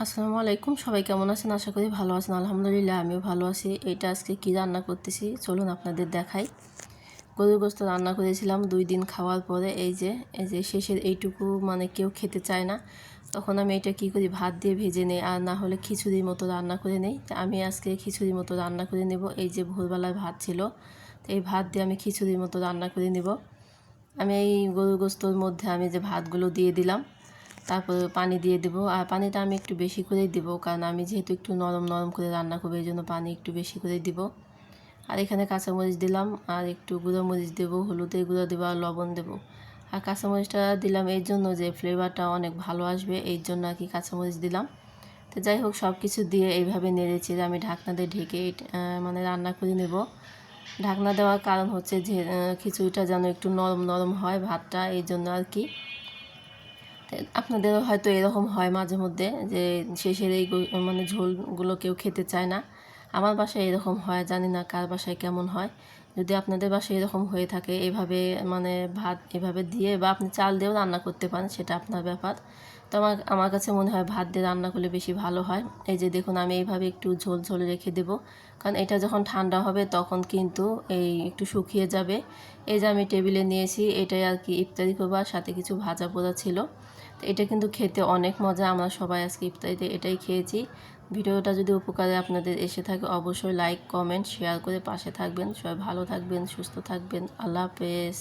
আসসালামু আলাইকুম, সবাই কেমন আছেন? আশা করি ভালো আছেন। আলহামদুলিল্লাহ আমিও ভালো আছি। এটা আজকে কি রান্না করতেছি চলুন আপনাদের দেখাই। গরুর গোশত রান্না করেছিলাম 2 দিন খাওয়ার পরে। এই যে শেষের এইটুকু মানে কেউ খেতে চায় না, তখন আমি এটা কি করি, ভাত দিয়ে ভেজে নেই, আর না হলে খিচুড়ির মতো রান্না করে নেই। আমি আজকে খিচুড়ির মতো রান্না করে নেব। এই যে ভোরবেলার ভাত ছিল, তো এই ভাত দিয়ে আমি খিচুড়ির মতো রান্না করে নেব। আমি এই গরুর গোশতর মধ্যে আমি যে ভাতগুলো দিয়ে দিলাম, তারপর পানি দিয়ে দেবো। আর পানিটা আমি একটু বেশি করেই দেবো, কারণ আমি যেহেতু একটু নরম নরম করে রান্না করবো, এই জন্য পানি একটু বেশি করেই দিব। আর এখানে কাঁচামরিচ দিলাম, আর একটু গুঁড়ো মরিচ দেবো, হলুদের গুঁড়ো দেবো, আর লবণ দেবো। আর কাঁচামরিচটা দিলাম এই জন্য যে ফ্লেভারটা অনেক ভালো আসবে, এই জন্য আর কি কাঁচামরিচ দিলাম। তো যাই হোক, সব কিছু দিয়ে এইভাবে নেড়ে চেড়ে আমি ঢাকনা দিয়ে ঢেকে মানে রান্না করে নেব। ঢাকনা দেওয়ার কারণ হচ্ছে যে খিচুড়িটা যেন একটু নরম নরম হয় ভাতটা, এই জন্য আর কি। আপনাদেরও হয়তো এরকম হয় মাঝে মধ্যে যে শেষের এই মানে ঝোলগুলো কেউ খেতে চায় না। আমার বাসায় এরকম হয়, জানি না কার বাসায় কেমন হয়। যদি আপনাদের বাসায় এরকম হয়ে থাকে, এভাবে মানে ভাত এভাবে দিয়ে বা আপনি চাল দিয়েও রান্না করতে পারেন, সেটা আপনার ব্যাপার। তো আমার কাছে মনে হয় ভাত দিয়ে রান্না করলে বেশি ভালো হয়। এই যে দেখুন, আমি এইভাবে একটু ঝোল ঝোল রেখে দেব, কারণ এটা যখন ঠান্ডা হবে তখন কিন্তু এই একটু শুকিয়ে যাবে। এই যে আমি টেবিলে নিয়েছি, এটাই আর কি ইফতারি করবার সাথে কিছু ভাজা পোড়া ছিল। তো এটা কিন্তু খেতে অনেক মজা। আমরা সবাই আজকে ইফতারিতে এটাই খেয়েছি। ভিডিওটা যদি উপকারে আপনাদের এসে থাকে, অবশ্যই লাইক কমেন্ট শেয়ার করে পাশে থাকবেন। সবাই ভালো থাকবেন, সুস্থ থাকবেন। আল্লাহ হাফেজ।